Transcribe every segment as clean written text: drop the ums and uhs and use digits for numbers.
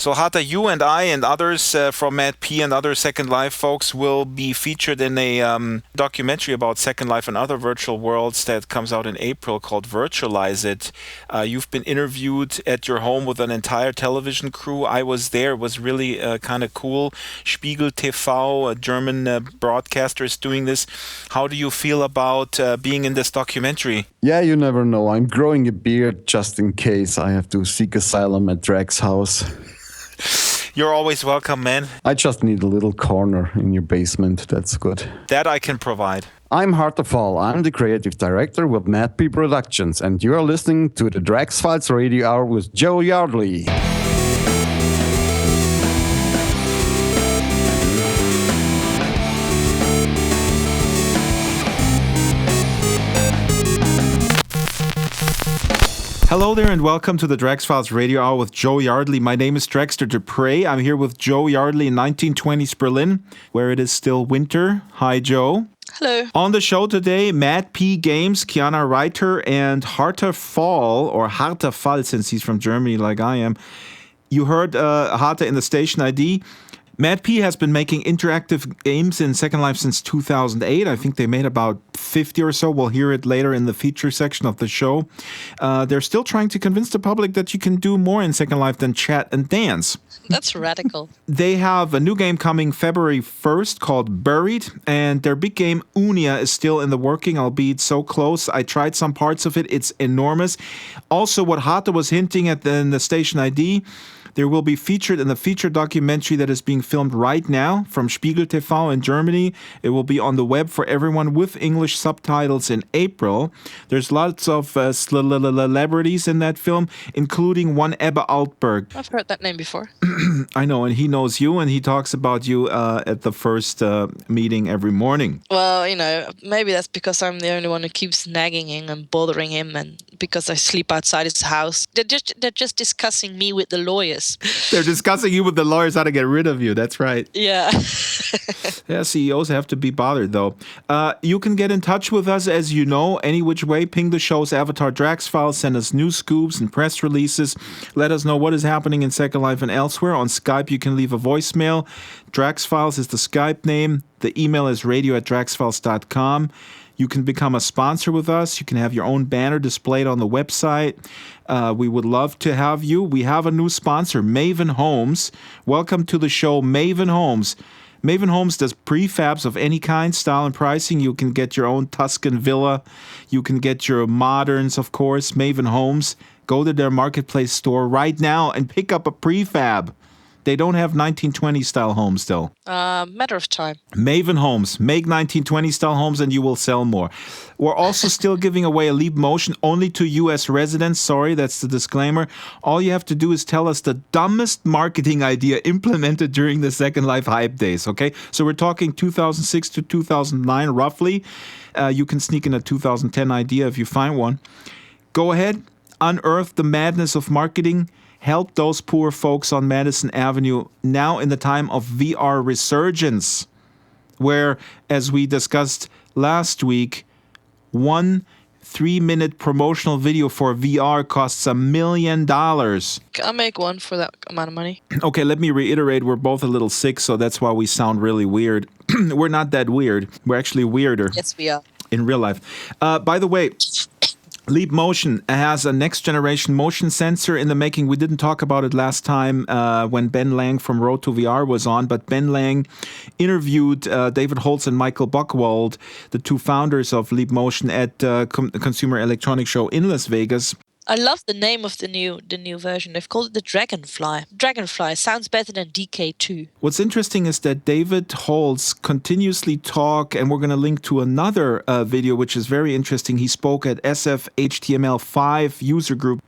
So Hata, you and I and others from Mad P and other Second Life folks will be featured in a documentary about Second Life and other virtual worlds that comes out in April called Virtualize It. You've been interviewed at your home with an entire television crew. I was there. It was really kind of cool. Spiegel TV, a German broadcaster, is doing this. How do you feel about being in this documentary? Yeah, you never know. I'm growing a beard just in case I have to seek asylum at Drax house. You're always welcome, man. I just need a little corner in your basement. That's good. That I can provide. I'm Hartefall. I'm the creative director with Mad P Productions, and you are listening to the Drax Files Radio Hour with Jo Yardley. Hello there and welcome to the Drax Files Radio Hour with Jo Yardley. My name is Drexter Dupre. I'm here with Jo Yardley in 1920s Berlin, where it is still winter. Hi, Jo. Hello. On the show today, Mad P Games, Kiana Reiter, and Hartefall, or Hartefall since he's from Germany like I am. You heard Harte in the station ID. Mad P has been making interactive games in Second Life since 2008. I think they made about 50 or so. We'll hear it later in the feature section of the show. They're still trying to convince the public that you can do more in Second Life than chat and dance. That's radical. They have a new game coming February 1st called Buried, and their big game Unia is still in the working, albeit so close. I tried some parts of it. It's enormous. Also, what Hata was hinting at in the station ID, there will be featured in the feature documentary that is being filmed right now from Spiegel TV in Germany. It will be on the web for everyone with English subtitles in April. There's lots of celebrities in that film, including one Ebbe Altberg. I've heard that name before. I know, and he knows you, and he talks about you at the first meeting every morning. Well, maybe that's because I'm the only one who keeps nagging him and bothering him, and because I sleep outside his house. They're just discussing me with the lawyers. They're discussing you with the lawyers how to get rid of you. That's right. Yeah. Yeah, CEOs have to be bothered, though. You can get in touch with us, as you know, any which way. Ping the show's avatar Drax Files, send us news scoops and press releases. Let us know what is happening in Second Life and elsewhere. On Skype, you can leave a voicemail. Drax Files is the Skype name. The email is radio@draxfiles.com. You can become a sponsor with us. You can have your own banner displayed on the website. We would love to have you. We have a new sponsor, Maven Homes. Welcome to the show, Maven Homes. Maven Homes does prefabs of any kind, style, and pricing. You can get your own Tuscan villa. You can get your moderns, of course, Maven Homes. Go to their marketplace store right now and pick up a prefab. They don't have 1920-style homes still. Matter of time. Maven Homes. Make 1920-style homes and you will sell more. We're also still giving away a Leap Motion only to U.S. residents. Sorry, that's the disclaimer. All you have to do is tell us the dumbest marketing idea implemented during the Second Life hype days, okay? So we're talking 2006 to 2009, roughly. You can sneak in a 2010 idea if you find one. Go ahead, unearth the madness of marketing. Help those poor folks on Madison Avenue now in the time of VR resurgence, where, as we discussed last week, 1 3-minute promotional video for VR costs $1 million. Can I make one for that amount of money? Okay, let me reiterate. We're both a little sick, so that's why we sound really weird. We're not that weird. We're actually weirder. Yes, we are. In real life. By the way, Leap Motion has a next-generation motion sensor in the making. We didn't talk about it last time when Ben Lang from Road to VR was on, but Ben Lang interviewed David Holtz and Michael Buchwald, the two founders of Leap Motion, at Consumer Electronics Show in Las Vegas. I love the name of the new version. They've called it the Dragonfly. Dragonfly sounds better than DK2. What's interesting is that David Holtz continuously talk, and we're going to link to another video, which is very interesting. He spoke at SFHTML5 user group.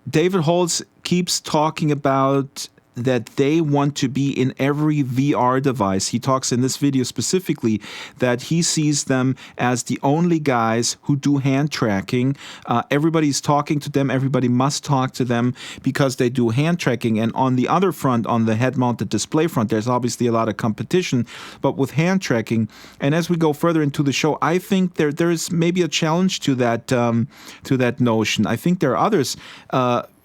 David Holtz keeps talking about that they want to be in every VR device. He talks in this video specifically that he sees them as the only guys who do hand tracking. Everybody's talking to them. Everybody must talk to them because they do hand tracking. And on the other front, on the head-mounted display front, there's obviously a lot of competition. But with hand tracking, and as we go further into the show, I think there is maybe a challenge to that notion. I think there are others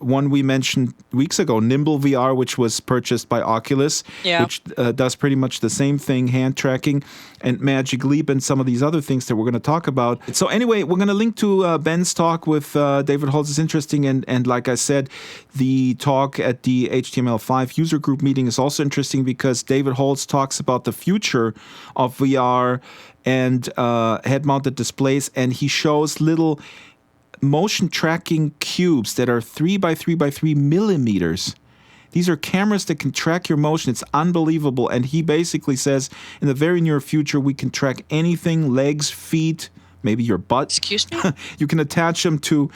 one we mentioned weeks ago, Nimble VR, which was purchased by Oculus, which does pretty much the same thing, hand tracking, and Magic Leap and some of these other things that we're going to talk about. So anyway, we're going to link to Ben's talk with David Holtz. Is interesting, and like I said, the talk at the HTML5 user group meeting is also interesting because David Holtz talks about the future of VR and head-mounted displays, and he shows little motion tracking cubes that are 3 by 3 by 3 millimeters. These are cameras that can track your motion. It's unbelievable. And he basically says in the very near future, we can track anything, legs, feet, maybe your butt. Excuse me? You can attach them to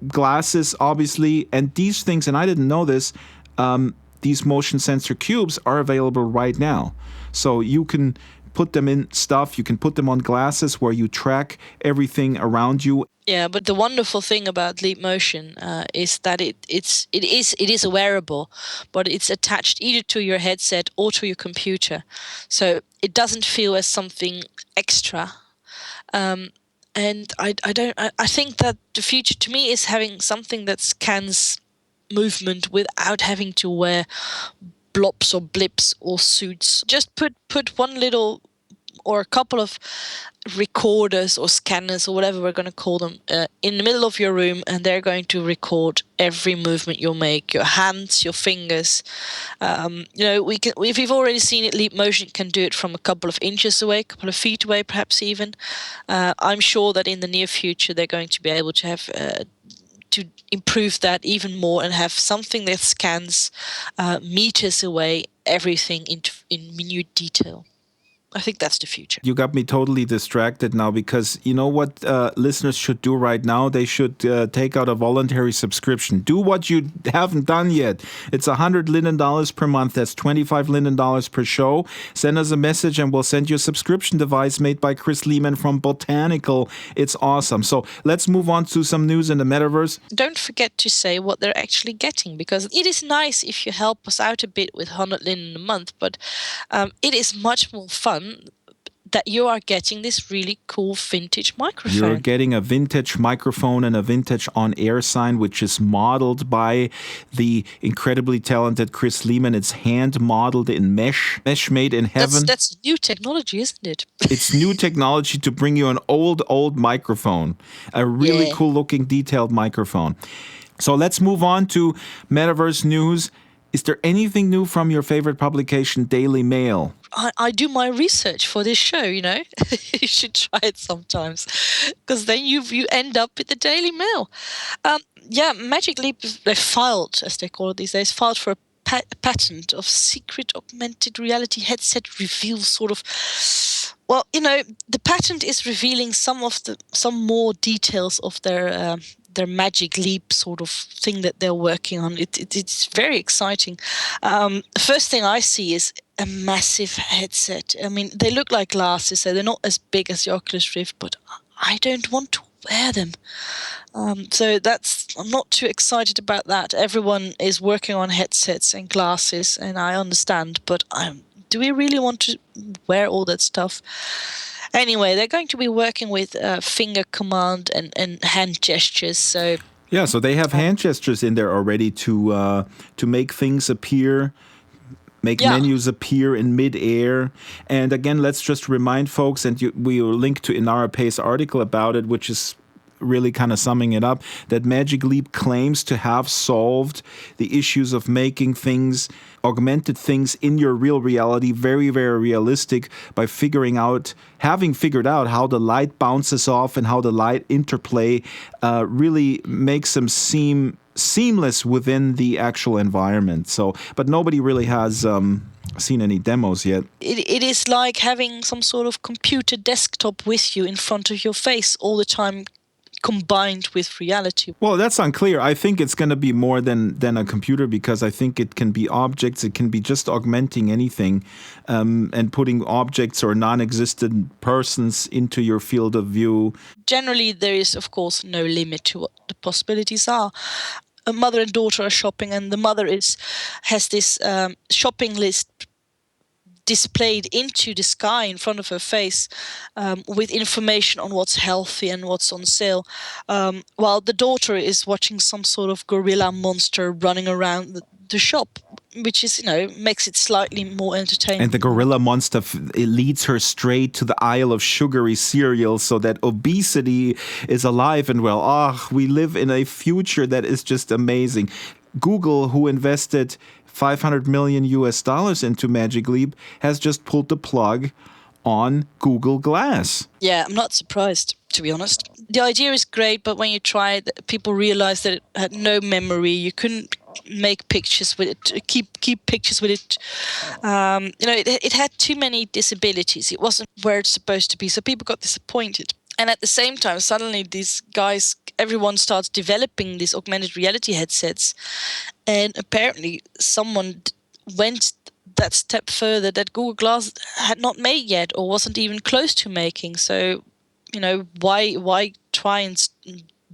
glasses, obviously. And these things, and I didn't know this, these motion sensor cubes are available right now. So you can put them in stuff. You can put them on glasses where you track everything around you. Yeah, but the wonderful thing about Leap Motion is that it is a wearable, but it's attached either to your headset or to your computer, so it doesn't feel as something extra. And I think that the future to me is having something that scans movement without having to wear blobs or blips or suits. Just put one little or a couple of recorders or scanners or whatever we're going to call them in the middle of your room, and they're going to record every movement you'll make, your hands, your fingers. If you've already seen it, Leap Motion can do it from a couple of inches away, a couple of feet away, perhaps even. I'm sure that in the near future they're going to be able to have to improve that even more and have something that scans meters away everything in minute detail. I think that's the future. You got me totally distracted now because you know what listeners should do right now? They should take out a voluntary subscription. Do what you haven't done yet. It's $100 Linden per month. That's $25 Linden per show. Send us a message and we'll send you a subscription device made by Chris Lehman from Botanical. It's awesome. So let's move on to some news in the metaverse. Don't forget to say what they're actually getting, because it is nice if you help us out a bit with 100 Linden a month, but it is much more fun that you are getting this really cool vintage microphone. You're getting a vintage microphone and a vintage on-air sign, which is modeled by the incredibly talented Chris Lehman. It's hand-modeled in mesh made in heaven. That's new technology, isn't it? It's new technology to bring you an old microphone, a really cool-looking, detailed microphone. So let's move on to Metaverse news. Is there anything new from your favorite publication, Daily Mail? I do my research for this show, you know. You should try it sometimes, because then you end up with the Daily Mail. Magic Leap, they filed, as they call it these days, filed for a patent of secret augmented reality headset reveal sort of. Well, you know, the patent is revealing some more details of their Magic Leap sort of thing that they're working on. It's very exciting. The first thing I see is a massive headset. I mean, they look like glasses, so they're not as big as the Oculus Rift, but I don't want to wear them. So I'm not too excited about that. Everyone is working on headsets and glasses, and I understand, but do we really want to wear all that stuff? Anyway, they're going to be working with finger command and hand gestures. So they have hand gestures in there already to make things appear, menus appear in midair. And again, let's just remind folks, and we will link to Inara Pay's article about it, which is really kind of summing it up, that Magic Leap claims to have solved the issues of making things, augmented things in your real reality, very, very realistic by having figured out how the light bounces off and how the light interplay really makes them seem seamless within the actual environment. So, but nobody really has seen any demos yet. It is like having some sort of computer desktop with you in front of your face all the time, combined with reality. Well, that's unclear. I think it's going to be more than a computer, because I think it can be objects. It can be just augmenting anything and putting objects or non-existent persons into your field of view. Generally, there is, of course, no limit to what the possibilities are. A mother and daughter are shopping, and the mother has this shopping list displayed into the sky in front of her face, with information on what's healthy and what's on sale, while the daughter is watching some sort of gorilla monster running around the shop, which is, makes it slightly more entertaining. And the gorilla monster it leads her straight to the aisle of sugary cereals, so that obesity is alive and well. We live in a future that is just amazing. Google, who invested $500 million into Magic Leap, has just pulled the plug on Google Glass. Yeah, I'm not surprised, to be honest. The idea is great, but when you try it, people realize that it had no memory. You couldn't make pictures with it, keep pictures with it. It had too many disabilities. It wasn't where it's supposed to be, so people got disappointed. And at the same time, suddenly these guys, everyone starts developing these augmented reality headsets, and apparently someone went that step further that Google Glass had not made yet, or wasn't even close to making. So, why try and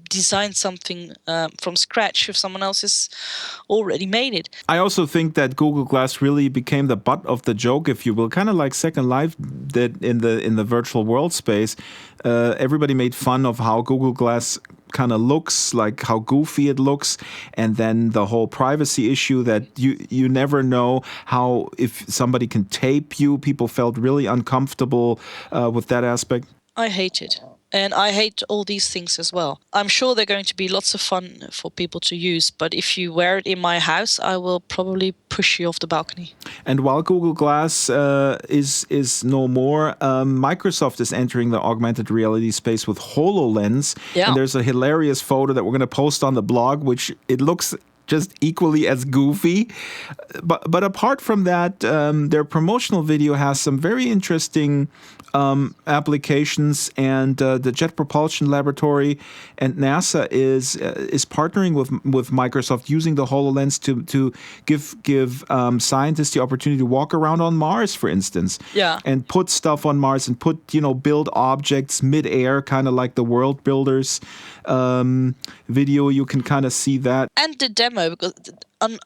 design something from scratch if someone else has already made it? I also think that Google Glass really became the butt of the joke, if you will, kind of like Second Life did in the virtual world space. Everybody made fun of how Google Glass kind of looks, like how goofy it looks, and then the whole privacy issue that you never know how, if somebody can tape you. People felt really uncomfortable with that aspect. I hate it. And I hate all these things as well. I'm sure they're going to be lots of fun for people to use, but if you wear it in my house, I will probably push you off the balcony. And while Google Glass is no more, Microsoft is entering the augmented reality space with HoloLens. Yeah. And there's a hilarious photo that we're going to post on the blog, which it looks just equally as goofy. But apart from that, their promotional video has some very interesting applications, and the Jet Propulsion Laboratory and NASA is partnering with Microsoft, using the HoloLens to give scientists the opportunity to walk around on Mars, for instance. Yeah. And put stuff on Mars and build objects mid-air, kind of like the World Builders video. You can kind of see that. And the demo, because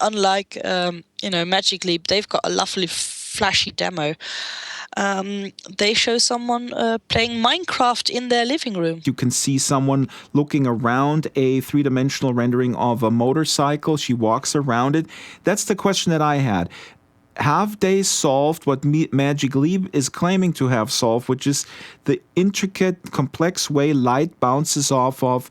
unlike Magic Leap, they've got a lovely flashy demo. They show someone playing Minecraft in their living room. You can see someone looking around a three-dimensional rendering of a motorcycle. She walks around it. That's the question that I had. Have they solved what Magic Leap is claiming to have solved, which is the intricate, complex way light bounces off of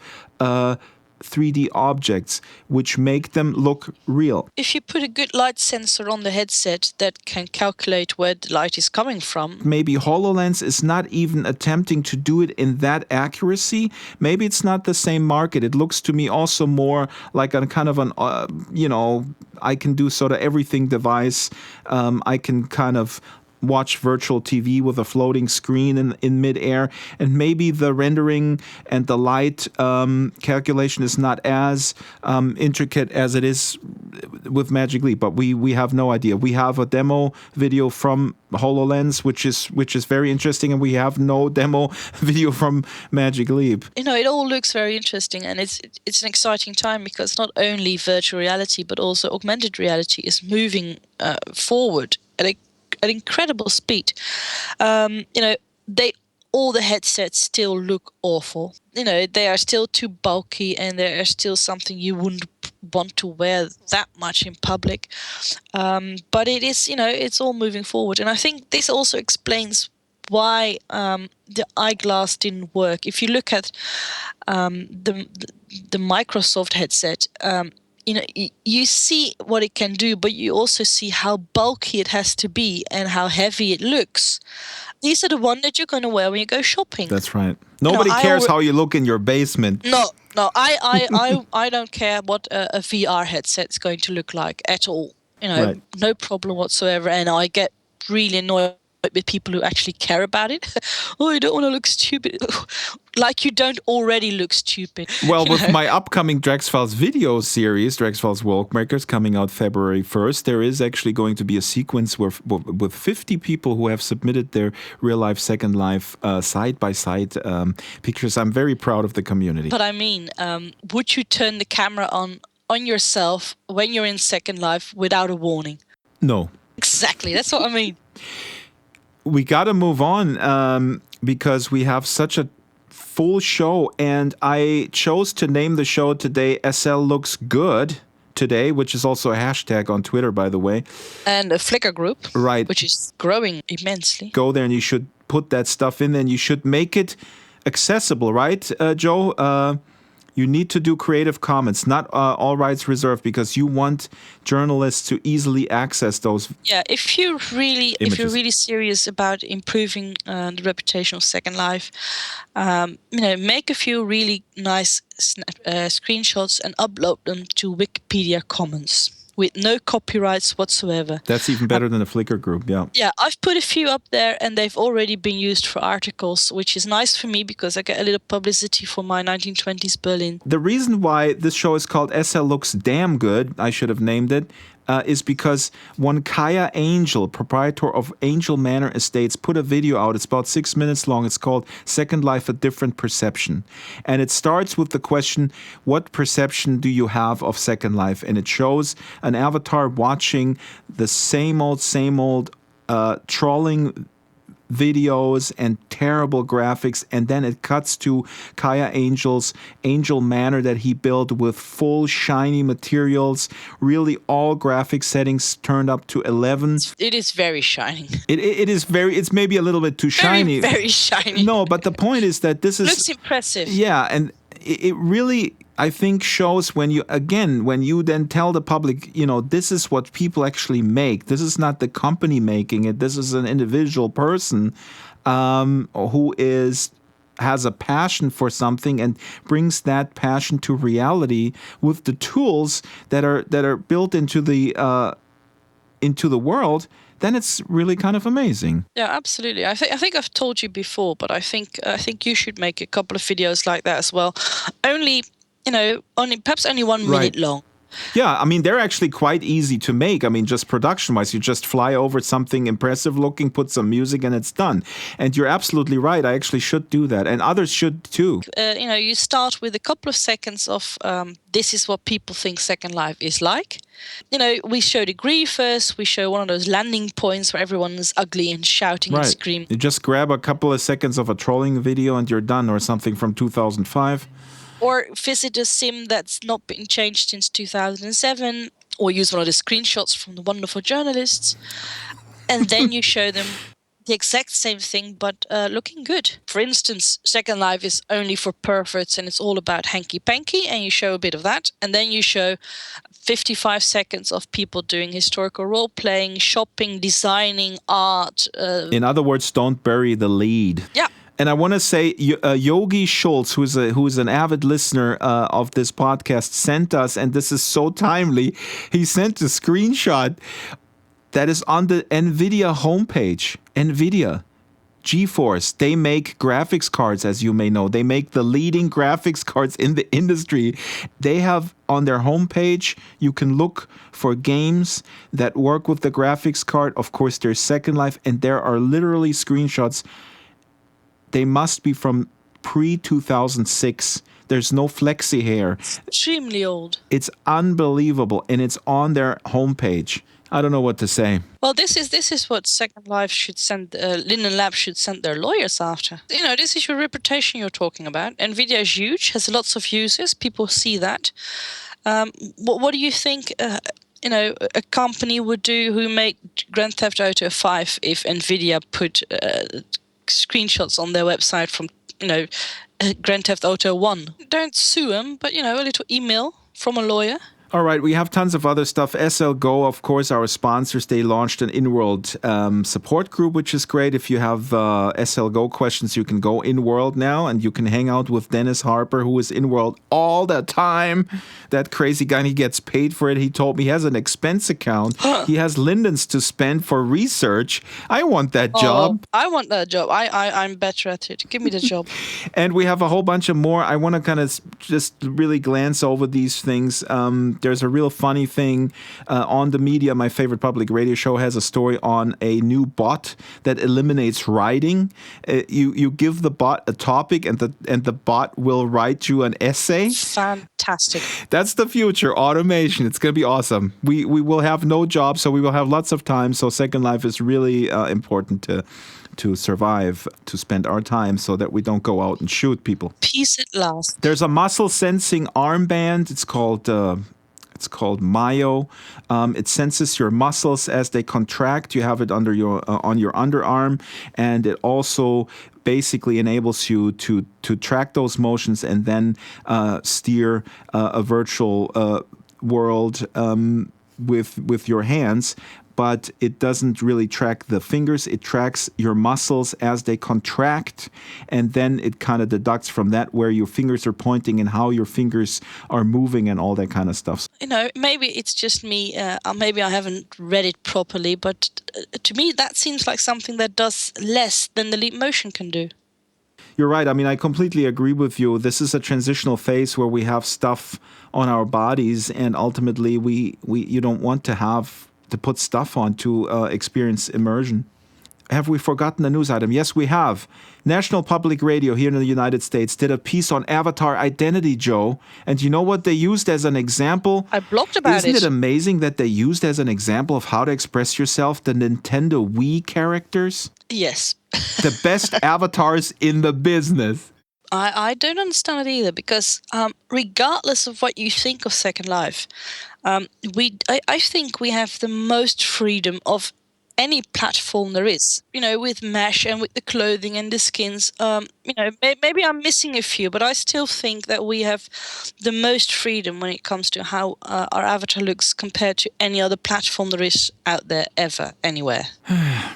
3D objects, which make them look real? If you put a good light sensor on the headset that can calculate where the light is coming from. Maybe HoloLens is not even attempting to do it in that accuracy. Maybe it's not the same market. It looks to me also more like a kind of an, I can do sort of everything device. I can kind of watch virtual TV with a floating screen in midair, and maybe the rendering and the light calculation is not as intricate as it is with Magic Leap, but we have no idea. We have a demo video from HoloLens, which is very interesting, and we have no demo video from Magic Leap. It all looks very interesting, and it's an exciting time, because not only virtual reality but also augmented reality is moving forward at an incredible speed. All the headsets still look awful. They are still too bulky, and they are still something you wouldn't want to wear that much in public. But it is, it's all moving forward. And I think this also explains why the eyeglass didn't work. If you look at the Microsoft headset, you see what it can do, but you also see how bulky it has to be and how heavy it looks. These are the ones that you're going to wear when you go shopping. That's right. Nobody cares how you look in your basement. No, I don't care what a VR headset is going to look like at all. Right. No problem whatsoever. And I get really annoyed with people who actually care about it. Oh, I don't want to look stupid. Like you don't already look stupid. Well, with my upcoming Drax Files video series, Drax Files World Makers, coming out February 1st, there is actually going to be a sequence with 50 people who have submitted their real-life, Second Life side-by-side pictures. I'm very proud of the community. But I mean, would you turn the camera on yourself when you're in Second Life without a warning? No. Exactly, that's what I mean. We got to move on because we have such a full show, and I chose to name the show today SL Looks Good today, which is also a hashtag on Twitter, by the way. And a Flickr group, Right. which is growing immensely. Go there and you should put that stuff in there, and you should make it accessible, right, Joe? You need to do Creative Commons, not all rights reserved, because you want journalists to easily access those. Yeah, if you're really serious about improving the reputation of Second Life, make a few really nice screenshots and upload them to Wikipedia Commons with no copyrights whatsoever. That's even better than a Flickr group, yeah. Yeah, I've put a few up there, and they've already been used for articles, which is nice for me because I get a little publicity for my 1920s Berlin. The reason why this show is called SL Looks Damn Good, I should have named it, is because one Kaya Angel, proprietor of Angel Manor Estates, put a video out. It's about 6 minutes long. It's called Second Life, A Different Perception. And it starts with the question, what perception do you have of Second Life? And it shows an avatar watching the same old trolling videos and terrible graphics, and then it cuts to Kaya Angel's Angel Manor that he built with full shiny materials, really all graphic settings turned up to 11. It is very shiny. It's maybe a little bit too shiny. Very, very shiny. No, but the point is that this looks impressive. Yeah, and it really, I think, shows when you then tell the public, this is what people actually make. This is not the company making it. This is an individual person who has a passion for something and brings that passion to reality with the tools that are built into the world. Then it's really kind of amazing. Yeah, absolutely. I think I've told you before, but I think you should make a couple of videos like that as well. Perhaps only 1 minute long. Yeah, I mean, they're actually quite easy to make. I mean, just production-wise, you just fly over something impressive looking, put some music, and it's done. And you're absolutely right. I actually should do that, and others should too. You start with a couple of seconds of this is what people think Second Life is like. We show the griefers. We show one of those landing points where everyone is ugly and shouting and screaming. You just grab a couple of seconds of a trolling video and you're done, or something from 2005. Or visit a sim that's not been changed since 2007, or use one of the screenshots from the wonderful journalists, and then you show them the exact same thing, but looking good. For instance, Second Life is only for perverts, and it's all about hanky-panky, and you show a bit of that, and then you show 55 seconds of people doing historical role-playing, shopping, designing, art. In other words, don't bury the lead. Yeah. And I want to say, Yogi Schultz, who is an avid listener of this podcast, sent us, and this is so timely, he sent a screenshot that is on the NVIDIA homepage. NVIDIA, GeForce, they make graphics cards, as you may know. They make the leading graphics cards in the industry. They have on their homepage, you can look for games that work with the graphics card. Of course, there's Second Life, and there are literally screenshots. They must be from pre-2006. There's no flexi hair. Extremely old. It's unbelievable, and it's on their homepage. I don't know what to say. Well, this is what Second Life should send, Linden Lab should send their lawyers after. This is your reputation you're talking about. NVIDIA is huge, has lots of users. People see that. What do you think a company would do who made Grand Theft Auto 5 if NVIDIA put screenshots on their website from, Grand Theft Auto 1? Don't sue them, but, a little email from a lawyer. All right, we have tons of other stuff. SL Go, of course, our sponsors, they launched an in-world support group, which is great. If you have SL Go questions, you can go in-world now, and you can hang out with Dennis Harper, who is in-world all the time. That crazy guy, he gets paid for it. He told me he has an expense account. He has lindens to spend for research. I want that job. I want that job. I'm better at it. Give me the job. And we have a whole bunch of more. I want to kind of just really glance over these things. There's a real funny thing on the media. My favorite public radio show has a story on a new bot that eliminates writing. You give the bot a topic, and the bot will write you an essay. Fantastic. That's the future, automation. It's going to be awesome. We will have no job, so we will have lots of time. So Second Life is really important to survive, to spend our time so that we don't go out and shoot people. Peace at last. There's a muscle sensing armband. It's called Mayo. It senses your muscles as they contract. You have it under your on your underarm, and it also basically enables you to track those motions and then steer a virtual world with your hands. But it doesn't really track the fingers. It tracks your muscles as they contract, and then it kind of deducts from that where your fingers are pointing and how your fingers are moving and all that kind of stuff. Maybe it's just me. Maybe I haven't read it properly, but to me that seems like something that does less than the Leap Motion can do. You're right. I mean, I completely agree with you. This is a transitional phase where we have stuff on our bodies, and ultimately you don't want to put stuff on to experience immersion. Have we forgotten the news item? Yes, we have. National Public Radio here in the United States did a piece on avatar identity, Joe. And you know what they used as an example? I blogged about it. Isn't it amazing that they used as an example of how to express yourself the Nintendo Wii characters? Yes. The best avatars in the business. I don't understand it either, because regardless of what you think of Second Life, I think we have the most freedom of any platform there is, with mesh and with the clothing and the skins. Maybe I'm missing a few, but I still think that we have the most freedom when it comes to how our avatar looks compared to any other platform there is out there ever, anywhere.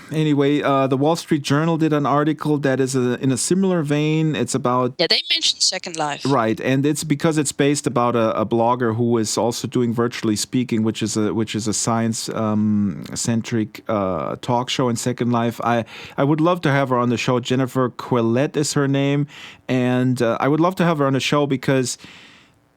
Anyway, the Wall Street Journal did an article that is in a similar vein. It's about... Yeah, they mentioned Second Life. Right, and it's because it's based about a blogger who is also doing Virtually Speaking, which is a science-centric talk show in Second Life. I would love to have her on the show. Jennifer Quillette is her name, and I would love to have her on the show because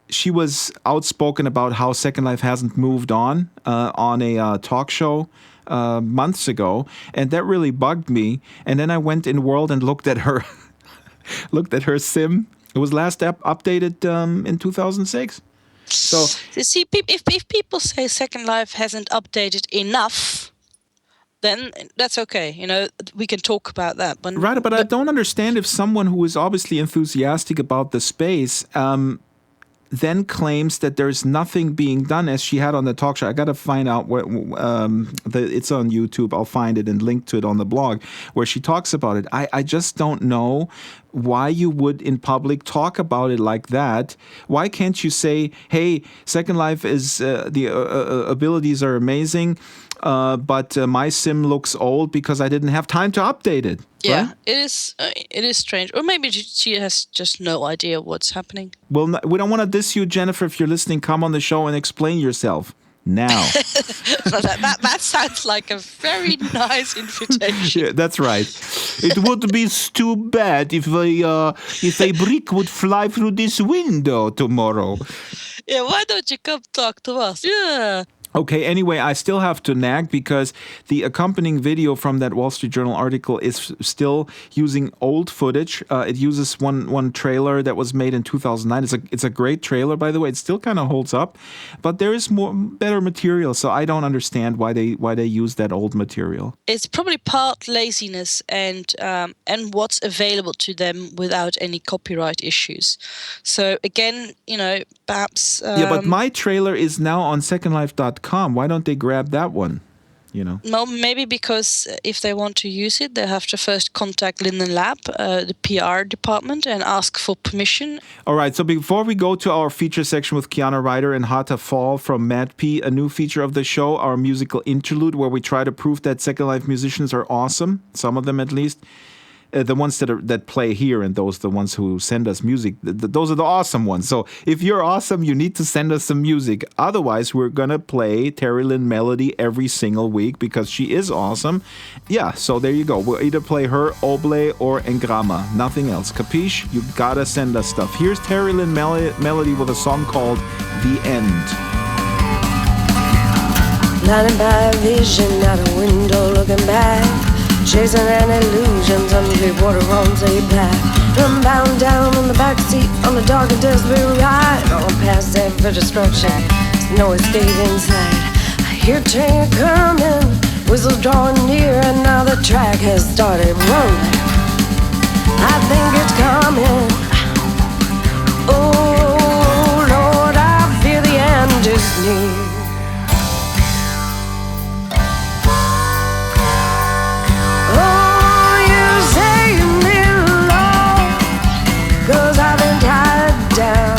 she was outspoken about how Second Life hasn't moved on a talk show months ago, and that really bugged me. And then I went in World and looked at her sim. It was last updated in 2006. So see, if people say Second Life hasn't updated enough, then that's okay. We can talk about that. But I don't understand if someone who is obviously enthusiastic about the space then claims that there's nothing being done, as she had on the talk show. I got to find out what it's on YouTube. I'll find it and link to it on the blog where she talks about it. I just don't know why you would in public talk about it like that. Why can't you say, hey, Second Life is the abilities are amazing, but my sim looks old because I didn't have time to update it. Yeah, right? It is strange. Or maybe she has just no idea what's happening. Well, we don't want to diss you, Jennifer. If you're listening, come on the show and explain yourself now. that sounds like a very nice invitation. Yeah, that's right. It would be too bad if a brick would fly through this window tomorrow. Yeah, why don't you come talk to us? Yeah. Okay, anyway, I still have to nag because the accompanying video from that Wall Street Journal article is still using old footage. It uses one trailer that was made in 2009. It's a great trailer, by the way. It still kind of holds up, but there is better material, so I don't understand why they use that old material. It's probably part laziness and what's available to them without any copyright issues. So again, perhaps... yeah, but my trailer is now on secondlife.com. Why don't they grab that one? Well, maybe because if they want to use it, they have to first contact Linden Lab, the PR department, and ask for permission. All right, so before we go to our feature section with Kiana Ryder and Hata Fall from Mad P, a new feature of the show, our musical interlude, where we try to prove that Second Life musicians are awesome, some of them at least. The ones that play here and the ones who send us music, those are the awesome ones. So if you're awesome, you need to send us some music. Otherwise, we're going to play Terry Lynn Melody every single week because she is awesome. Yeah, so there you go. We'll either play her, Oblé, or Engrama. Nothing else. Capiche? You got to send us stuff. Here's Terry Lynn Melody with a song called The End. blinded by a vision out a window looking back, chasing an illusion, some people to wrong say back. I'm bound down in the backseat on the dark and desperate ride, on past that for destruction, there's no escape inside. I hear train coming, whistles drawing near, and now the track has started rolling. I think it's coming. Oh Lord, I feel the end is near. Oh, you save me, Lord, 'cause I've been tied down.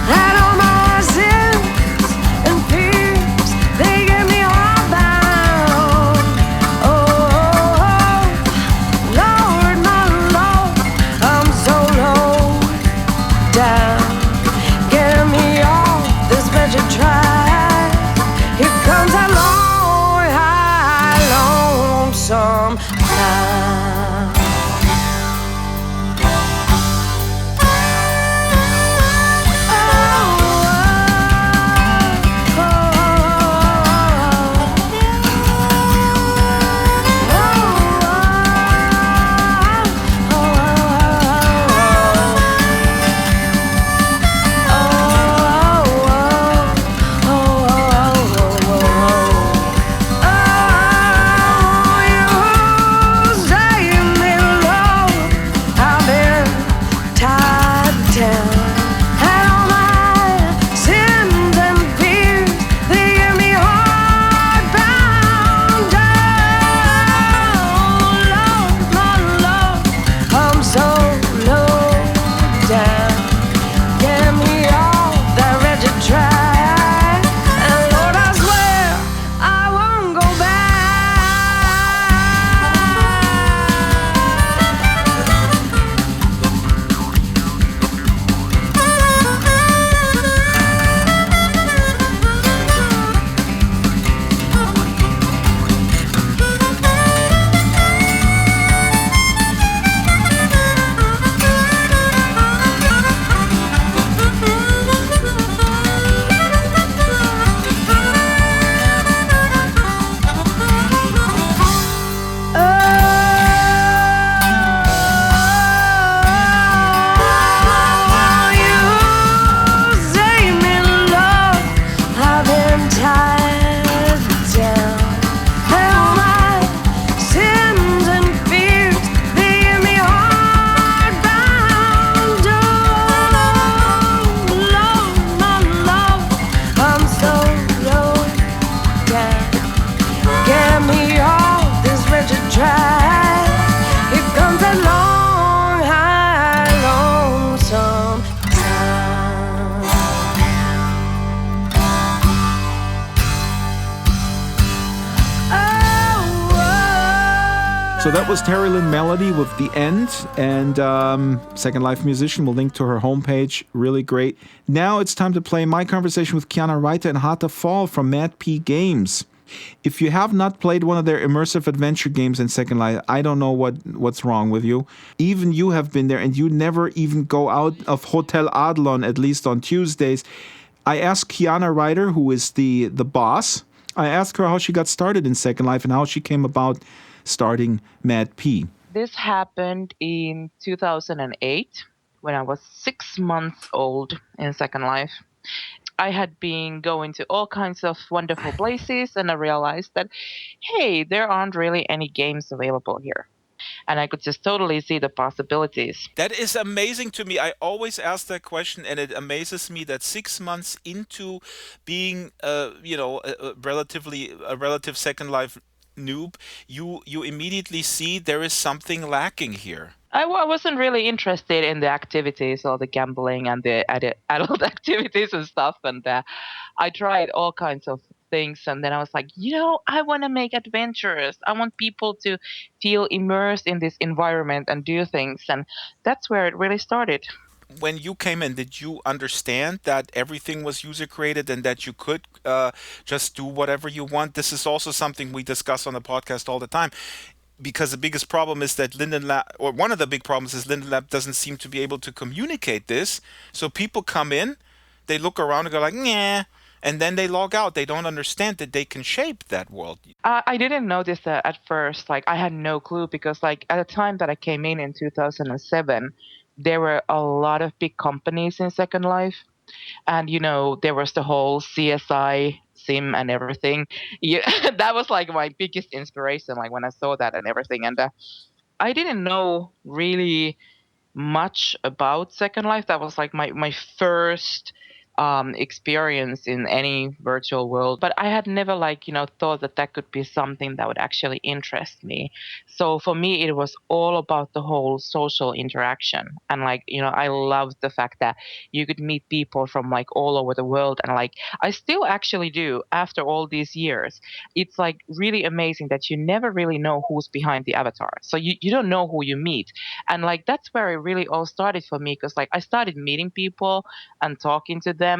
And all my sins and fears, they get me all bound. Oh, Lord, my Lord, I'm so low down. Get me off this wretched track. Here comes that long, high, lonesome time. So that was Terry Lynn Melody with The End, and Second Life Musician. We'll link to her homepage. Really great. Now it's time to play my conversation with Kiana Reiter and Hata Fall from Mad P Games. If you have not played one of their immersive adventure games in Second Life, I don't know what's wrong with you. Even you have been there, and you never even go out of Hotel Adlon, at least on Tuesdays. I asked Kiana Reiter, who is the boss, I asked her how she got started in Second Life and how she came about starting Mad P. This happened in 2008 when I was 6 months old in Second Life. I had been going to all kinds of wonderful places, and I realized that, hey, there aren't really any games available here. And I could just totally see the possibilities. That is amazing to me. I always ask that question, and it amazes me that 6 months into being, a relative Second Life noob, you immediately see there is something lacking here. I wasn't really interested in the activities or the gambling and the adult activities and stuff. And I tried all kinds of things. And then I was like, I want to make adventures. I want people to feel immersed in this environment and do things. And that's where it really started. When you came in, did you understand that everything was user created and that you could just do whatever you want? This is also something we discuss on the podcast all the time. Because the biggest problem is that Linden Lab, or one of the big problems is Linden Lab doesn't seem to be able to communicate this. So people come in, they look around and go like, nah, and then they log out. They don't understand that they can shape that world. I didn't notice that at first. Like, I had no clue because, like, at the time that I came in 2007, there were a lot of big companies in Second Life. And, there was the whole CSI sim and everything. Yeah, that was like my biggest inspiration, like when I saw that and everything. And I didn't know really much about Second Life. That was like my first experience in any virtual world. But I had never thought that could be something that would actually interest me. So for me, it was all about the whole social interaction. And I loved the fact that you could meet people from like all over the world. And like, I still actually do after all these years. It's like really amazing that you never really know who's behind the avatar. So you don't know who you meet. And like, that's where it really all started for me. Cause like I started meeting people and talking to them.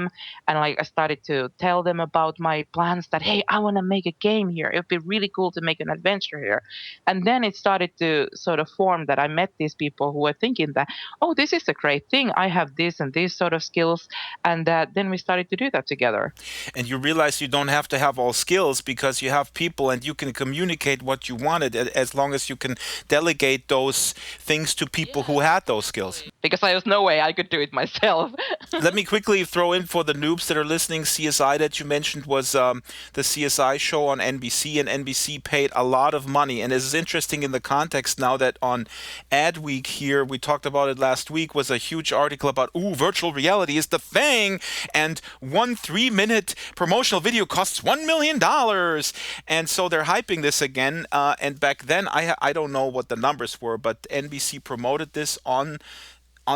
And like, I started to tell them about my plans that, hey, I want to make a game here. It would be really cool to make an adventure here. And then it started to sort of form that I met these people who were thinking that, oh, this is a great thing. I have this and these sort of skills. And then we started to do that together. And you realize you don't have to have all skills because you have people and you can communicate what you wanted as long as you can delegate those things to people who had those skills. Because there was no way I could do it myself. Let me quickly throw in for the noobs that are listening, CSI that you mentioned was the CSI show on NBC, and NBC paid a lot of money. And this is interesting in the context now that on Ad Week here, we talked about it last week, was a huge article about, virtual reality is the thing, and 1 3-minute promotional video costs $1 million. And so they're hyping this again. And back then, I don't know what the numbers were, but NBC promoted this on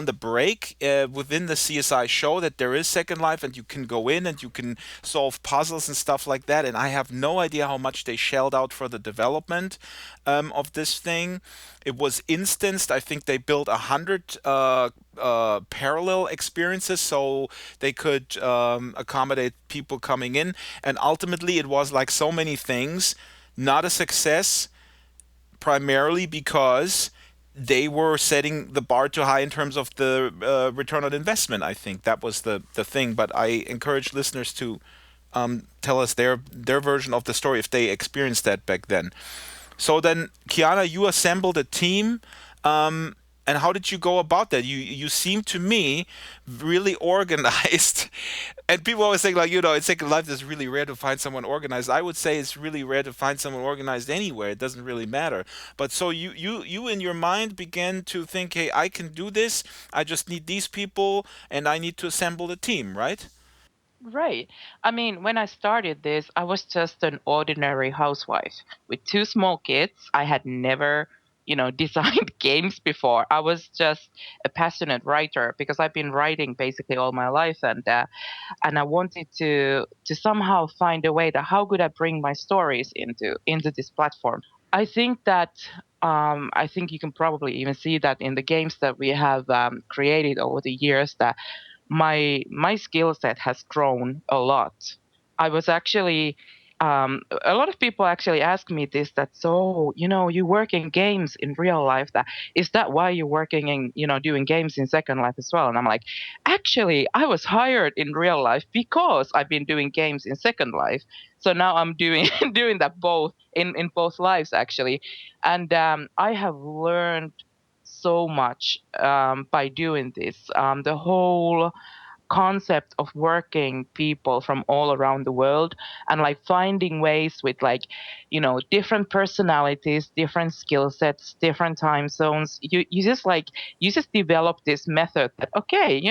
the break within the CSI show that there is Second Life and you can go in and you can solve puzzles and stuff like that. And I have no idea how much they shelled out for the development of this thing. It was instanced. I think they built 100 parallel experiences so they could accommodate people coming in. And ultimately, it was like so many things, not a success, primarily because they were setting the bar too high in terms of the return on investment. I think that was the thing. But I encourage listeners to tell us their version of the story if they experienced that back then. So then, Kiana, you assembled a team. And how did you go about that? You seem to me really organized. And people always think in Second Life it's really rare to find someone organized. I would say it's really rare to find someone organized anywhere. It doesn't really matter. But so you in your mind began to think, hey, I can do this. I just need these people and I need to assemble a team, right? Right. I mean, when I started this, I was just an ordinary housewife with 2 small kids. I had never designed games before. I was just a passionate writer because I've been writing basically all my life, and I wanted to somehow find a way that how could I bring my stories into this platform. I think that I think you can probably even see that in the games that we have created over the years that my skill set has grown a lot. I was actually a lot of people actually ask me this, that, so, you work in games in real life. Is that why you're working in, doing games in Second Life as well? And I'm like, actually, I was hired in real life because I've been doing games in Second Life. So now I'm doing doing that both in both lives, actually. And I have learned so much by doing this. The whole concept of working people from all around the world and finding ways with different personalities, different skill sets, different time zones. You just develop this method that, okay,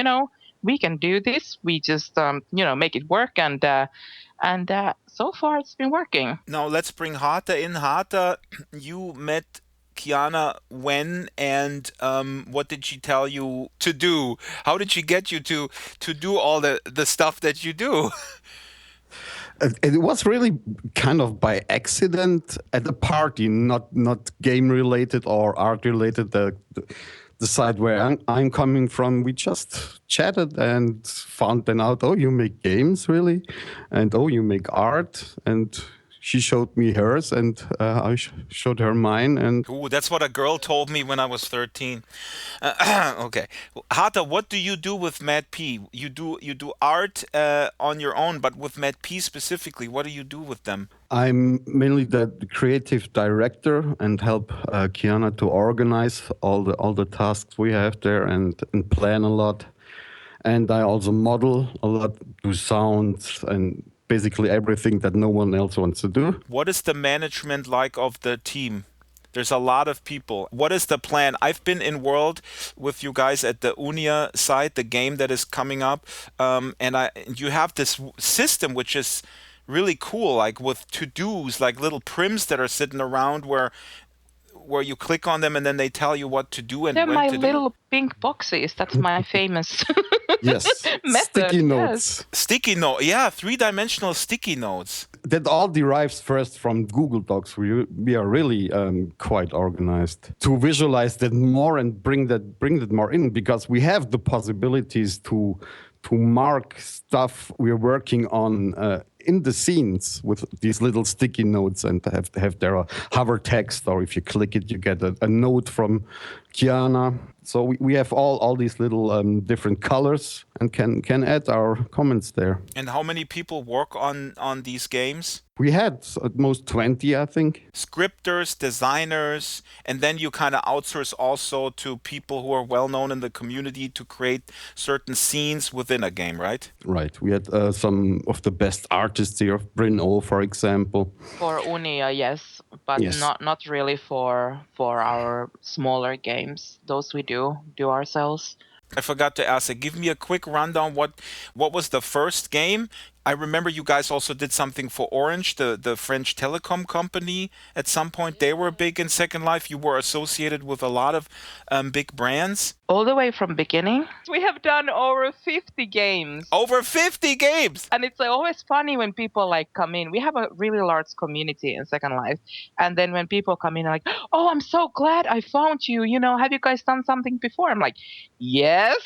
we can do this. We just make it work, and so far it's been working. Now let's bring Hata in. Hata, you met Kiana when, and what did she tell you to do? How did she get you to do all the stuff that you do? It was really kind of by accident at a party, not game related or art related. The side where I'm coming from, we just chatted and found then out, oh, you make games, really? And oh, you make art? And she showed me hers, and I showed her mine. And Ooh, that's what a girl told me when I was 13. Okay, Hata, what do you do with Matt P? You do art on your own, but with Matt P specifically, what do you do with them? I'm mainly the creative director and help Kiana to organize all the tasks we have there and plan a lot. And I also model a lot, do sounds and basically everything that no one else wants to do. What is the management like of the team? There's a lot of people. What is the plan? I've been in World with you guys at the Unia site, the game that is coming up, and you have this system which is really cool, like with to-dos, like little prims that are sitting around where you click on them and then they tell you what to do and They're when my to do. little pink boxes. That's my famous Yes, method. sticky yes. notes. Sticky note, yeah, 3-dimensional sticky notes. That all derives first from Google Docs. We are really quite organized to visualize that more and bring that more in, because we have the possibilities to mark stuff we're working on in the scenes with these little sticky notes and have their hover text, or if you click it, you get a note from Kiana. So we have all these little different colors and can add our comments there. And how many people work on these games? We had at most 20, I think. Scripters, designers, and then you kind of outsource also to people who are well known in the community to create certain scenes within a game, right? Right. We had some of the best artists here, Bryn O, for example. For Unia, yes, but Yes. not really for our smaller games. Those we do ourselves. I forgot to ask, give me a quick rundown. What was the first game? I remember you guys also did something for Orange, the French telecom company. At some point, they were big in Second Life. You were associated with a lot of big brands. All the way from beginning. We have done over 50 games. Over 50 games! And it's always funny when people like come in. We have a really large community in Second Life. And then when people come in, like, oh, I'm so glad I found you. You know, have you guys done something before? I'm like, yes,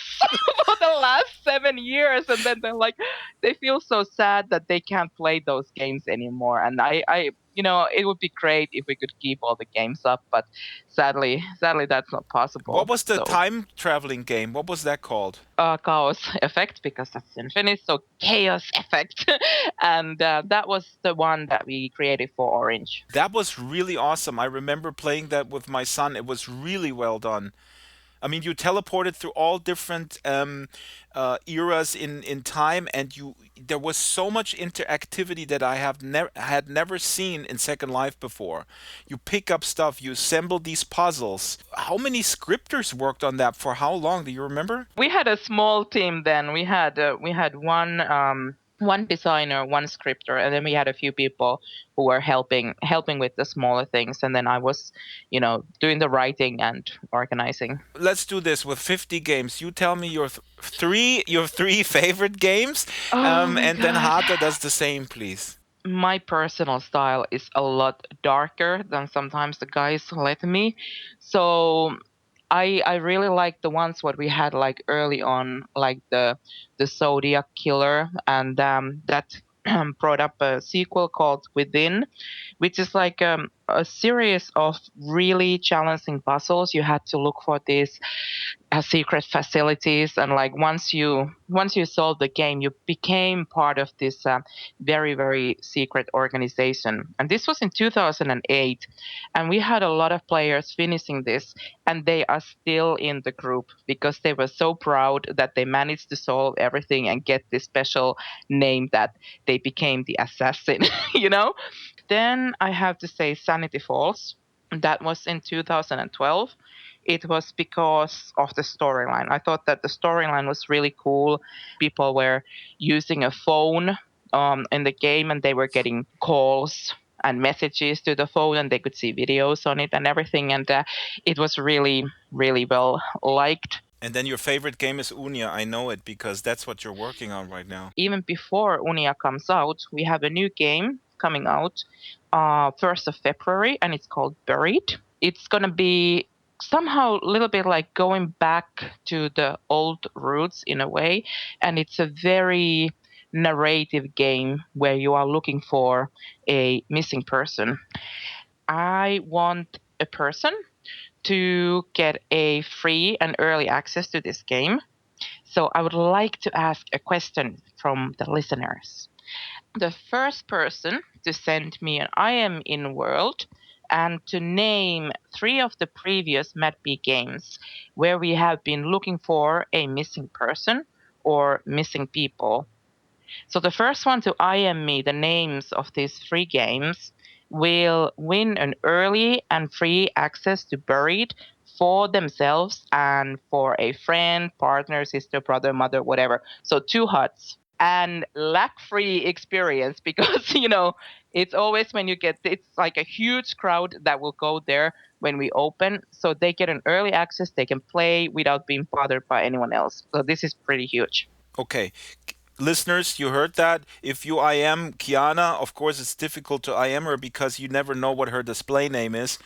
for the last 7 years. And then they're like, they feel so sad that they can't play those games anymore. And I you know, it would be great if we could keep all the games up, but sadly that's not possible. What was the time traveling game? What was that called? Chaos Effect, because that's in Finnish, so Chaos Effect. And that was the one that we created for Orange. That was really awesome. I remember playing that with my son. It was really well done. I mean, you teleported through all different eras in time, and there was so much interactivity that I had never seen in Second Life before. You pick up stuff, you assemble these puzzles. How many scripters worked on that for how long? Do you remember? We had a small team then. We had one designer, one scripter, and then we had a few people who were helping with the smaller things, and then I was, you know, doing the writing and organizing. Let's do this with 50 games. You tell me your three favorite games, and then Hata does the same, please. My personal style is a lot darker than sometimes the guys let me, so I really like the ones what we had like early on, like the Zodiac Killer, and that brought up a sequel called Within, which is like a series of really challenging puzzles. You had to look for these secret facilities, and like once you solved the game, you became part of this very, very secret organization. And this was in 2008, and we had a lot of players finishing this, and they are still in the group because they were so proud that they managed to solve everything and get this special name that they became the assassin. You know. Then I have to say Sanity Falls. That was in 2012. It was because of the storyline. I thought that the storyline was really cool. People were using a phone in the game, and they were getting calls and messages to the phone, and they could see videos on it and everything. And it was really, really well liked. And then your favorite game is Unia. I know it because that's what you're working on right now. Even before Unia comes out, we have a new game coming out 1st of February, and it's called Buried. It's going to be somehow a little bit like going back to the old roots in a way, and it's a very narrative game where you are looking for a missing person. I want a person to get a free and early access to this game. So I would like to ask a question from the listeners. The first person to send me an I am in world and to name 3 of the previous MadB games where we have been looking for a missing person or missing people. So the first one to IM me the names of these 3 games will win an early and free access to Buried for themselves and for a friend, partner, sister, brother, mother, whatever. So 2 huts and lag-free experience because, it's always when you get, it's like a huge crowd that will go there when we open. So they get an early access. They can play without being bothered by anyone else. So this is pretty huge. Okay. Listeners, you heard that. If you IM Kiana, of course it's difficult to IM her because you never know what her display name is.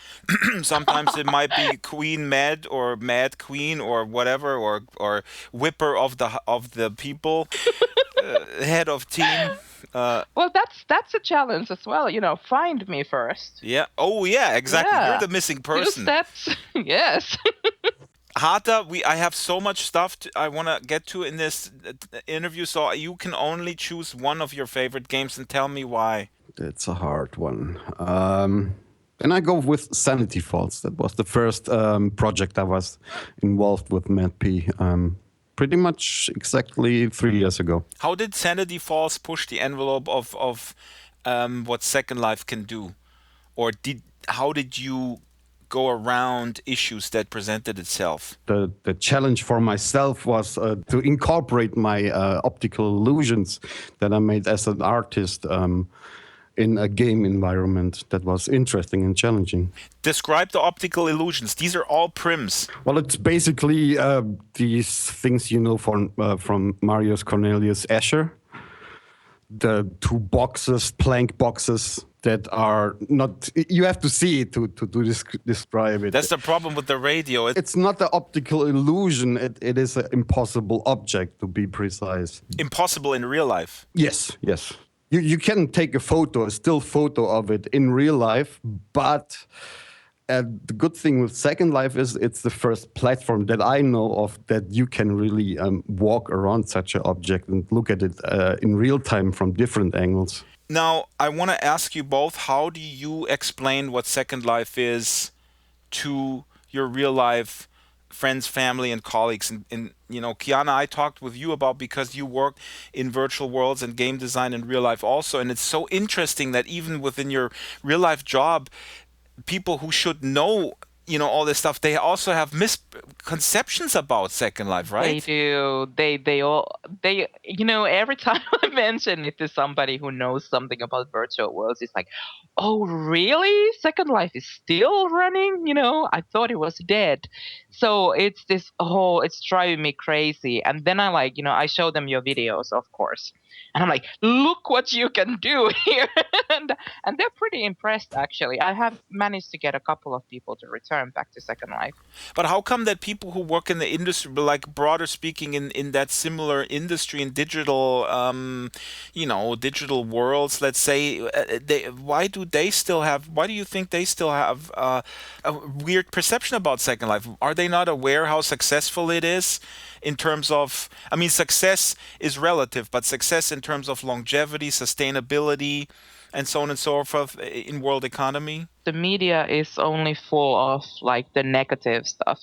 Sometimes it might be Queen Mad or Mad Queen or whatever, or Whipper of the people, head of team. Well, that's a challenge as well. Find me first. Yeah. Oh, yeah. Exactly. Yeah. You're the missing person. 2 steps. Yes. Hata, I have so much stuff I want to get to in this interview, so you can only choose one of your favorite games and tell me why. It's a hard one. And I go with Sanity Falls. That was the first project I was involved with MadP. Pretty much exactly 3 years ago. How did Sanity Falls push the envelope of what Second Life can do? Or how did you go around issues that presented itself? The challenge for myself was to incorporate my optical illusions that I made as an artist in a game environment that was interesting and challenging. Describe the optical illusions. These are all prims. Well, it's basically these things from Marius Cornelius Escher. The 2 boxes, plank boxes that are not, you have to see it to describe it. That's the problem with the radio. It's not the optical illusion, it is an impossible object, to be precise. Impossible in real life. Yes. You can take a still photo of it in real life, but the good thing with Second Life is it's the first platform that I know of that you can really walk around such an object and look at it in real time from different angles. Now, I want to ask you both, how do you explain what Second Life is to your real life friends, family, and colleagues? And Kiana, I talked with you about because you work in virtual worlds and game design in real life also. And it's so interesting that even within your real life job, people who should know all this stuff, they also have misconceptions about Second Life, right? They do. They every time I mention it to somebody who knows something about virtual worlds, it's like, oh, really? Second Life is still running? I thought it was dead. So it's it's driving me crazy. And then I show them your videos, of course. And I'm like, look what you can do here. and they're pretty impressed, actually. I have managed to get a couple of people to return back to Second Life. But how come that people who work in the industry, like broader speaking, in that similar industry, in digital, digital worlds, let's say, why do you think they still have a weird perception about Second Life? Are they not aware how successful it is? In terms of, success is relative, but success in terms of longevity, sustainability, and so on and so forth in world economy? The media is only full of the negative stuff.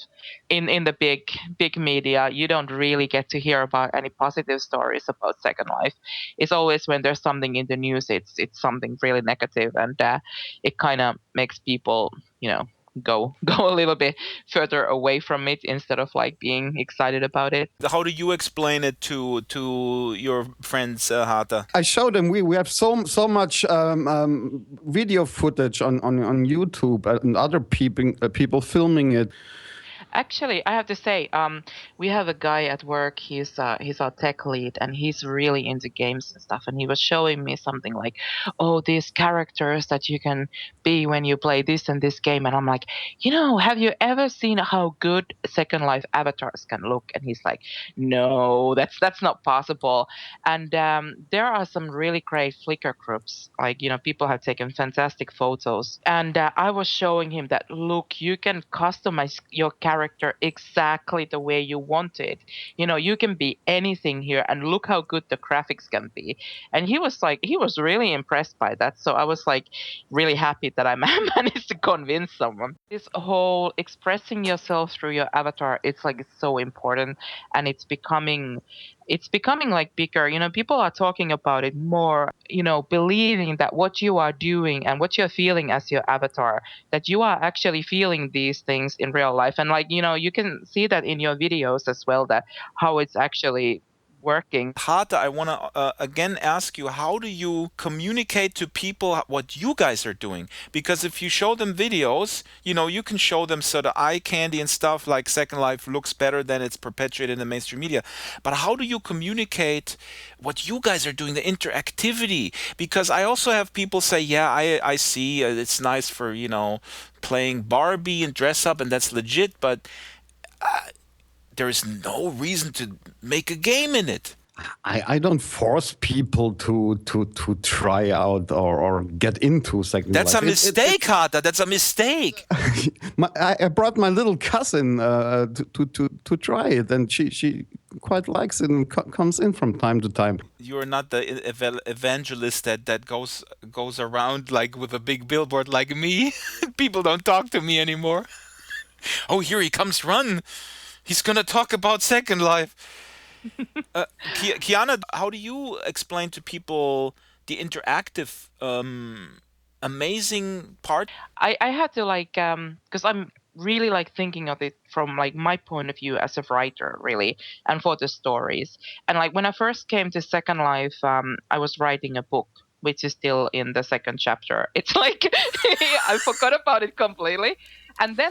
In the big media, you don't really get to hear about any positive stories about Second Life. It's always when there's something in the news, it's something really negative, and it kind of makes people, go a little bit further away from it instead of being excited about it. How do you explain it to your friends, Hata? I show them we have so much video footage on YouTube and other people filming it. Actually, I have to say, we have a guy at work. He's our tech lead, and he's really into games and stuff. And he was showing me something like, "Oh, these characters that you can be when you play this and this game." And I'm like, have you ever seen how good Second Life avatars can look? And he's like, "No, that's not possible." And there are some really great Flickr groups. Like, people have taken fantastic photos. And I was showing him that, look, you can customize your character exactly the way you want it. You can be anything here, and look how good the graphics can be. And he was really impressed by that. So I was like really happy that I managed to convince someone. This whole expressing yourself through your avatar, it's so important, and it's becoming like bigger. People are talking about it more, believing that what you are doing and what you're feeling as your avatar, that you are actually feeling these things in real life. And you can see that in your videos as well, that how it's actually working. Hata, I want to again ask you, how do you communicate to people what you guys are doing? Because if you show them videos, you can show them sort of eye candy and stuff, like Second Life looks better than it's perpetuated in the mainstream media. But how do you communicate what you guys are doing, the interactivity? Because I also have people say, yeah, I see, it's nice for, playing Barbie and dress up, and that's legit, but there is no reason to make a game in it. I don't force people to try out or get into Second Life. That's a mistake, Hata. That's a mistake. I brought my little cousin to try it, and she quite likes it and comes in from time to time. You are not the evangelist that goes around like with a big billboard like me. People don't talk to me anymore. Oh, here he comes, run. He's going to talk about Second Life. Kiana, how do you explain to people the interactive, amazing part? I had to because I'm really thinking of it from my point of view as a writer, really, and for the stories. And when I first came to Second Life, I was writing a book, which is still in the second chapter. It's I forgot about it completely. And then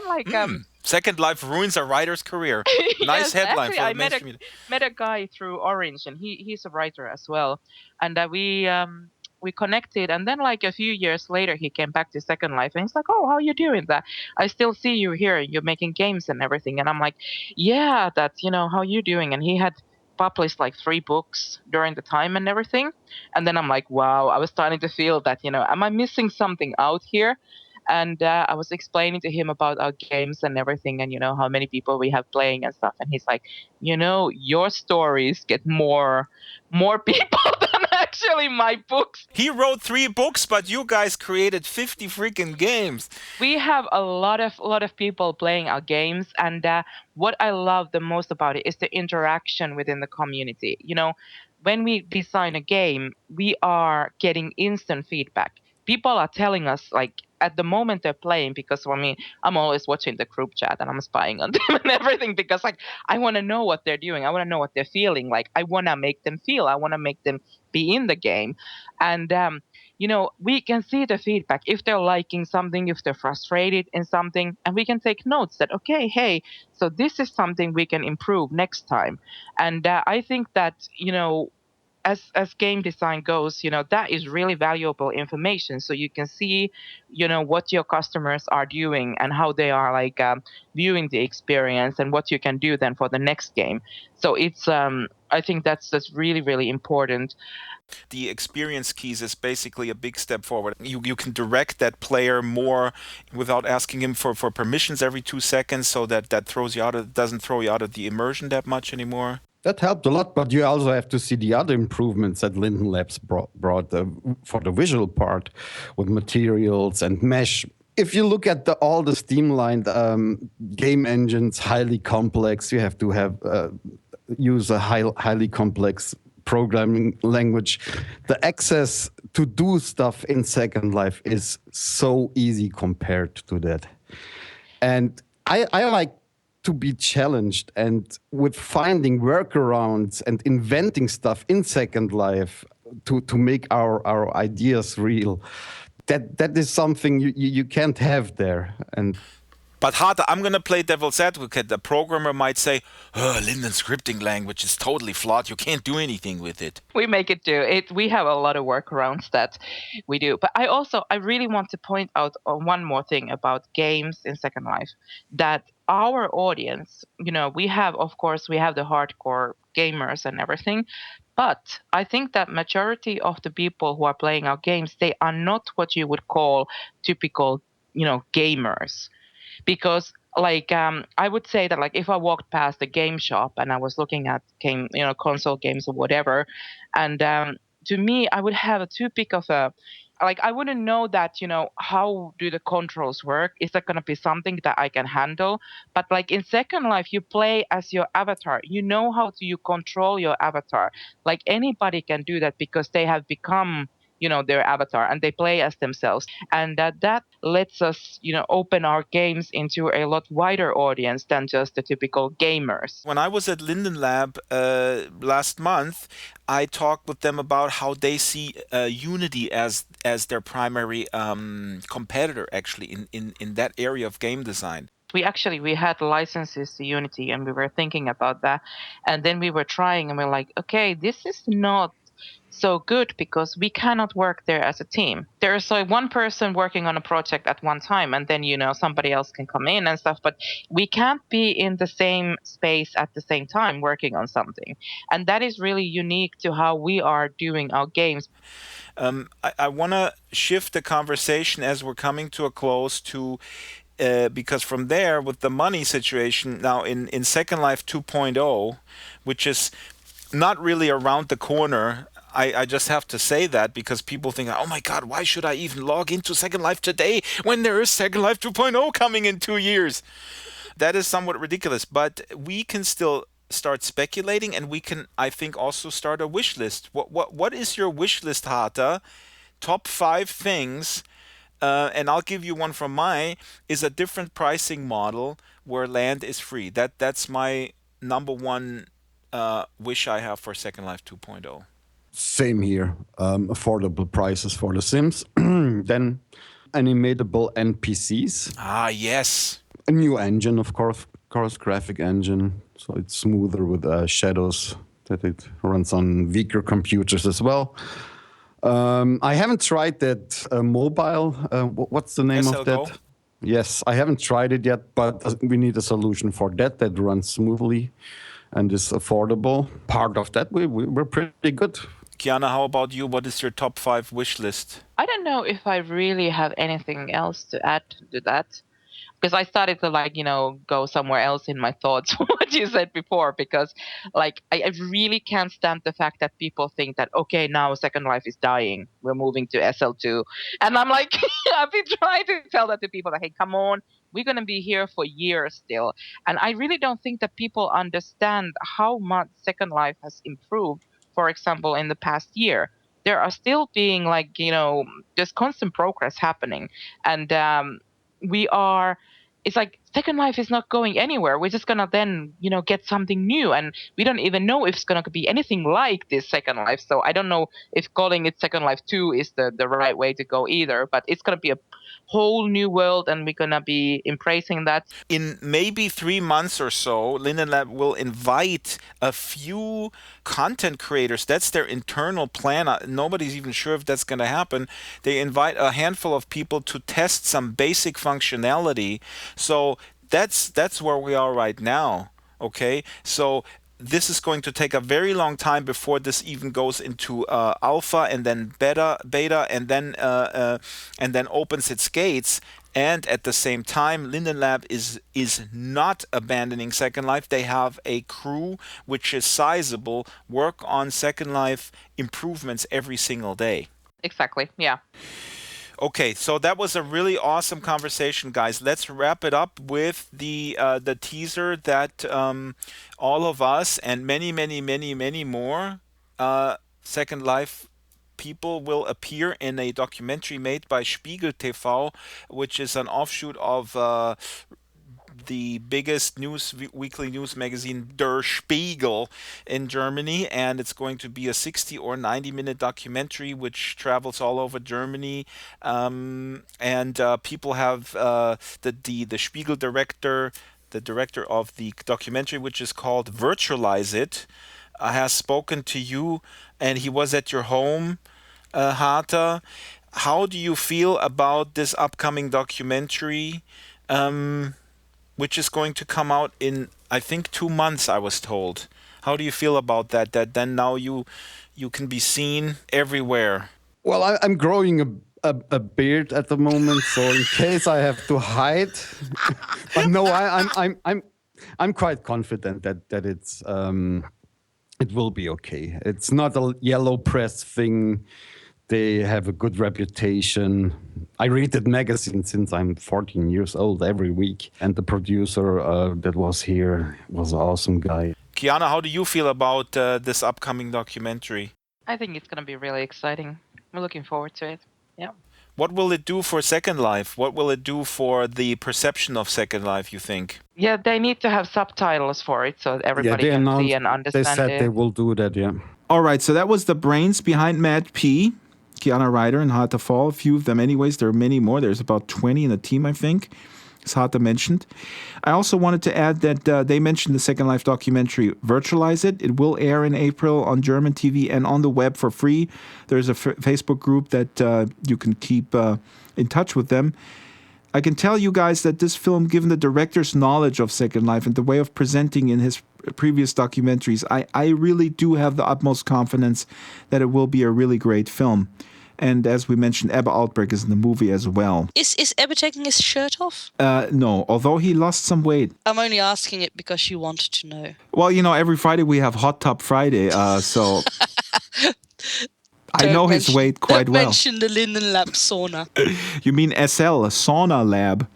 Second Life ruins a writer's career. Nice yes, headline actually, for I the mainstream. met a guy through Orange, and he's a writer as well. And we connected, and then a few years later, he came back to Second Life, and he's like, "Oh, how are you doing that? I still see you here. You're making games and everything." And I'm like, "Yeah, that's how you doing?" And he had published 3 books during the time and everything. And then I'm like, wow, I was starting to feel that am I missing something out here? And I was explaining to him about our games and everything, and how many people we have playing and stuff. And he's like, your stories get more people than actually my books. He wrote 3 books, but you guys created 50 freaking games. We have a lot of people playing our games, and what I love the most about it is the interaction within the community. When we design a game, we are getting instant feedback. People are telling us at the moment they're playing, because I'm always watching the group chat and I'm spying on them and everything, because I want to know what they're doing. I want to know what they're feeling. I want to make them feel. I want to make them be in the game. And we can see the feedback, if they're liking something, if they're frustrated in something, and we can take notes that, okay, hey, so this is something we can improve next time. And I think that as game design goes, that is really valuable information. So you can see, what your customers are doing and how they are viewing the experience, and what you can do then for the next game. So it's I think that's really, really important. The experience keys is basically a big step forward. You can direct that player more without asking him for permissions every 2 seconds, so that throws you out of, doesn't throw you out of the immersion that much anymore. That helped a lot, but you also have to see the other improvements that Linden Labs brought for the visual part with materials and mesh. If you look at all the streamlined game engines, highly complex, you have to use a highly complex programming language. The access to do stuff in Second Life is so easy compared to that. And I like to be challenged, and with finding workarounds and inventing stuff in Second Life to make our ideas real. That is something you can't have there. And But Hata, I'm going to play devil's advocate. The programmer might say, oh, Linden's scripting language is totally flawed. You can't do anything with it. We make it do it. We have a lot of workarounds that we do. But I really want to point out one more thing about games in Second Life, that our audience, we have the hardcore gamers and everything, but I think that majority of the people who are playing our games, they are not what you would call typical, gamers. Because I would say that, like, if I walked past a game shop and I was looking at console games or whatever, and to me I would have a too big of a, like, I wouldn't know that, how do the controls work, is that going to be something that I can handle. But like in Second Life, you play as your avatar, how to you control your avatar. Like anybody can do that because they have become their avatar and they play as themselves, and that lets us open our games into a lot wider audience than just the typical gamers. When I was at Linden Lab last month, I talked with them about how they see Unity as their primary competitor, actually, in that area of game design. We had licenses to Unity and we were thinking about that, and then we were trying and we're like, okay, this is not so good because we cannot work there as a team. There's like one person working on a project at one time, and then somebody else can come in and stuff, but we can't be in the same space at the same time working on something. And that is really unique to how we are doing our games. I want to shift the conversation as we're coming to a close to because from there, with the money situation now in Second Life 2.0, which is not really around the corner. I just have to say that because people think, oh my God, why should I even log into Second Life today when there is Second Life 2.0 coming in 2 years? That is somewhat ridiculous, but we can still start speculating, and we can, I think, also start a wish list. What is your wish list, Hata? Top 5 things, and I'll give you one from mine, is a different pricing model where land is free. That's my number one wish I have for Second Life 2.0. Same here. Affordable prices for The Sims. Then animatable NPCs. Ah, yes. A new engine, of course, graphic engine. So it's smoother with shadows, that it runs on weaker computers as well. I haven't tried that mobile. What's the name of that? Go? Yes, I haven't tried it yet, but we need a solution for that runs smoothly and is affordable. Part of that, we're pretty good. Kiana, how about you? What is your top 5 wish list? I don't know if I really have anything else to add to that, because I started to go somewhere else in my thoughts, what you said before, because I really can't stand the fact that people think that, okay, now Second Life is dying, we're moving to SL2. And I'm like, I've been trying to tell that to people, that, hey, come on, we're going to be here for years still. And I really don't think that people understand how much Second Life has improved, for example, in the past year. There are still being there's constant progress happening. And it's like Second Life is not going anywhere. We're just going to then, get something new. And we don't even know if it's going to be anything like this Second Life. So I don't know if calling it Second Life 2 is the right way to go either. But it's going to be a whole new world, and we're going to be embracing that. In maybe 3 months or so, Linden Lab will invite a few content creators. That's their internal plan. Nobody's even sure if that's going to happen. They invite a handful of people to test some basic functionality. So that's where we are right now. Okay, so this is going to take a very long time before this even goes into alpha and then beta, and then opens its gates. And at the same time, Linden Lab is not abandoning Second Life. They have a crew which is sizable, work on Second Life improvements every single day. Exactly, yeah. Okay, so that was a really awesome conversation, guys. Let's wrap it up with the teaser that all of us and many more Second Life people will appear in a documentary made by Spiegel TV, which is an offshoot of the biggest weekly news magazine, Der Spiegel, in Germany, and it's going to be a 60 or 90-minute documentary which travels all over Germany, and people have the Spiegel director, the director of the documentary, which is called Virtualize It, has spoken to you, and he was at your home, Hata. How do you feel about this upcoming documentary, which is going to come out in, I think, 2 months, I was told? How do you feel about that? That then now you can be seen everywhere. Well, I'm growing a beard at the moment, so in case I have to hide, but no, I'm quite confident that it's it will be okay. It's not a yellow press thing. They have a good reputation. I read that magazine since I'm 14 years old every week. And the producer that was here was an awesome guy. Kiana, how do you feel about this upcoming documentary? I think it's going to be really exciting. I'm looking forward to it. Yeah. What will it do for Second Life? What will it do for the perception of Second Life, you think? Yeah, they need to have subtitles for it so everybody can see and understand They said they will do that, yeah. All right, so that was the brains behind Mad P, Kiana Ryder and Hata Fall, a few of them anyways. There are many more. There's about 20 in the team, I think, as Hata mentioned. I also wanted to add that they mentioned the Second Life documentary, Virtualize It. It will air in April on German TV and on the web for free. There's a Facebook group that you can keep in touch with them. I can tell you guys that this film, given the director's knowledge of Second Life and the way of presenting in his previous documentaries, I really do have the utmost confidence that it will be a really great film. And as we mentioned, Ebbe Altberg is in the movie as well. Is Ebbe taking his shirt off? No, although he lost some weight. I'm only asking it because you wanted to know. Well, every Friday we have Hot Tub Friday, so I know his weight quite well. Don't mention the Linden Lab sauna. You mean SL, a sauna lab.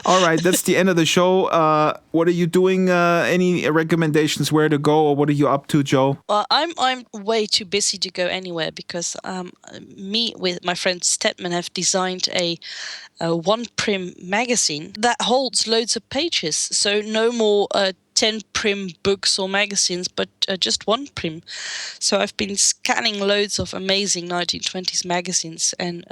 All right, that's the end of the show. What are you doing? Any recommendations where to go, or what are you up to, Jo? Well, I'm way too busy to go anywhere because me with my friend Stedman have designed a one prim magazine that holds loads of pages. So no more 10 prim books or magazines, but just one prim. So I've been scanning loads of amazing 1920s magazines and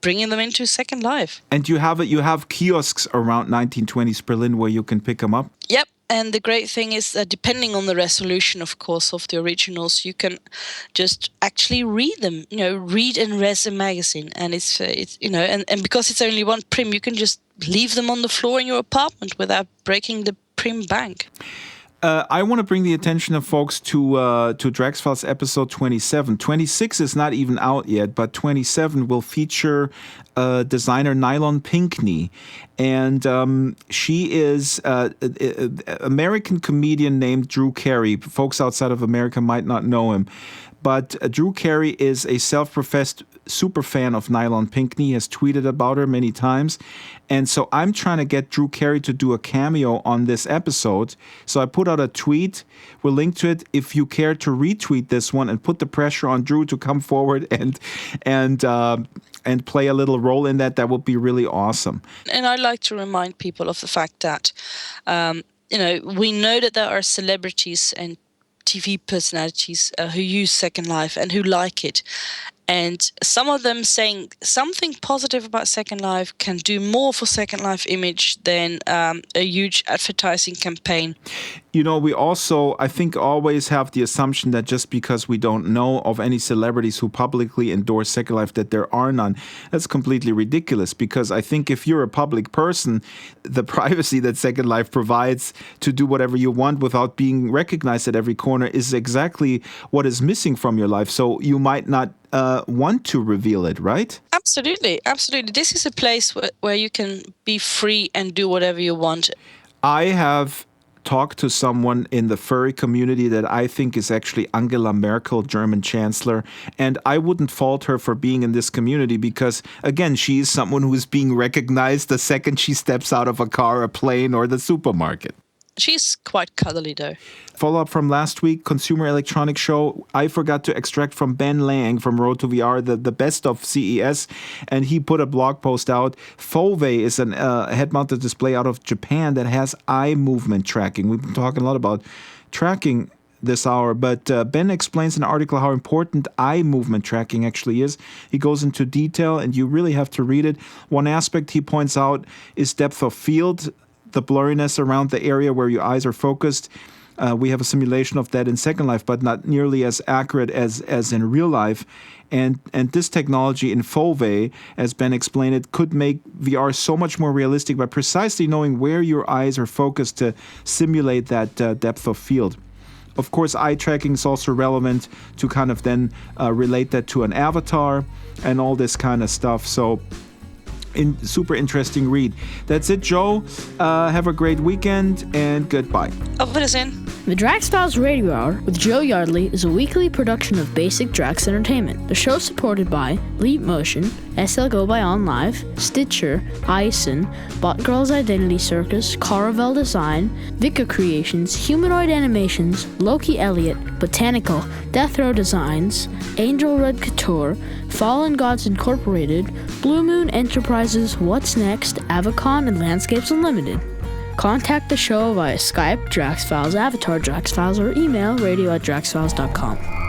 bringing them into Second Life. And you have kiosks around 1920s Berlin where you can pick them up? Yep. And the great thing is that depending on the resolution, of course, of the originals, you can just actually read them, read and read a magazine. And it's and because it's only one prim, you can just leave them on the floor in your apartment without breaking the prim bank. I want to bring the attention of folks to Drax Files episode 27. 26 is not even out yet, but 27 will feature designer Nylon Pinkney. And she is an American comedian named Drew Carey. Folks outside of America might not know him. But Drew Carey is a self-professed super fan of Nylon Pinkney. He has tweeted about her many times. And so I'm trying to get Drew Carey to do a cameo on this episode. So I put out a tweet. We'll link to it if you care to retweet this one and put the pressure on Drew to come forward and play a little role in that. That would be really awesome. And I'd like to remind people of the fact that, we know that there are celebrities and TV personalities who use Second Life and who like it. And some of them saying something positive about Second Life can do more for Second Life image than a huge advertising campaign. We also, I think, always have the assumption that just because we don't know of any celebrities who publicly endorse Second Life, that there are none. That's completely ridiculous, because I think if you're a public person, the privacy that Second Life provides to do whatever you want without being recognized at every corner is exactly what is missing from your life. So you might not want to reveal it, right? Absolutely. This is a place where you can be free and do whatever you want. I have talked to someone in the furry community that I think is actually Angela Merkel, German chancellor, and I wouldn't fault her for being in this community because, again, she is someone who is being recognized the second she steps out of a car, a plane, or the supermarket. She's quite cuddly though. Follow-up from last week, Consumer Electronics Show. I forgot to extract from Ben Lang from Road to VR the best of CES, and he put a blog post out. Fove is a head-mounted display out of Japan that has eye movement tracking. We've been talking a lot about tracking this hour, but Ben explains in an article how important eye movement tracking actually is. He goes into detail, and you really have to read it. One aspect he points out is depth of field, the blurriness around the area where your eyes are focused. We have a simulation of that in Second Life, but not nearly as accurate as in real life. And this technology in Fove, as Ben explained it, could make VR so much more realistic by precisely knowing where your eyes are focused to simulate that depth of field. Of course, eye tracking is also relevant to kind of then relate that to an avatar and all this kind of stuff. So, super interesting read. That's it, Joe. Have a great weekend and goodbye. Auf Wiedersehen. The Drax Files Radio Hour with Jo Yardley is a weekly production of Basic Drax Entertainment. The show is supported by Leap Motion, SL Go by On Live, Stitcher, Ison, Bot Girls Identity Circus, Caravel Design, Vika Creations, Humanoid Animations, Loki Elliott, Botanical, Death Row Designs, Angel Red Couture, Fallen Gods Incorporated, Blue Moon Enterprises, What's Next, Avacon, and Landscapes Unlimited. Contact the show via Skype, Drax Files, Avatar Drax Files, or email radio@draxfiles.com.